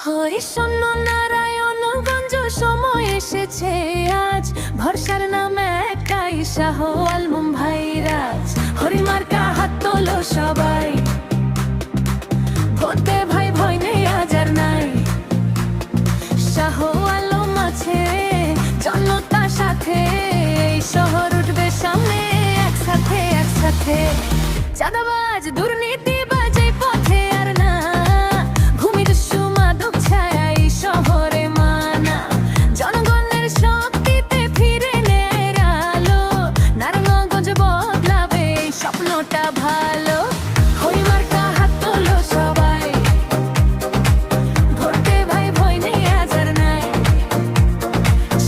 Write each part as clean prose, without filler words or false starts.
হরিশন্ন নারায়ণগঞ্জ সময় এসেছে আজ, ভরসার নামে একাই শাহ আলম ভাইরাজ। হরিমার্কা হাত তোলো সবাই, ভোট দে ভাই, ভয় নেই আজ আর নাই। শাহ আলম আছে জনতার সাথে, এই শহর উঠবে সামনে একসাথে একসাথে। চাঁদাবাজ দুর্নীতি বাজে পথে আর না, ভূমির সুমাদক ছায়া এই শহরে মানা। জনগণের শক্তিতে ফিরে নেয় আলো, নারায়ণগঞ্জ বদলাবে এই স্বপ্নটা ভালো। হরিমার্কা হাত তোলো সবাই, ভোট দে ভাই, ভয় নেই আজ আর নাই।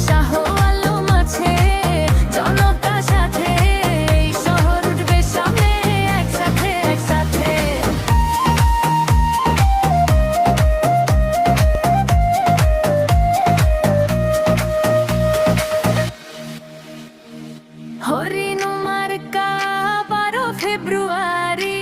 শাহ আলম আছে জনতার সাথে, এই শহর উঠবে সামনে একসাথে একসাথে। হরিণ মার্কা 12 ফেব্রুয়ারি।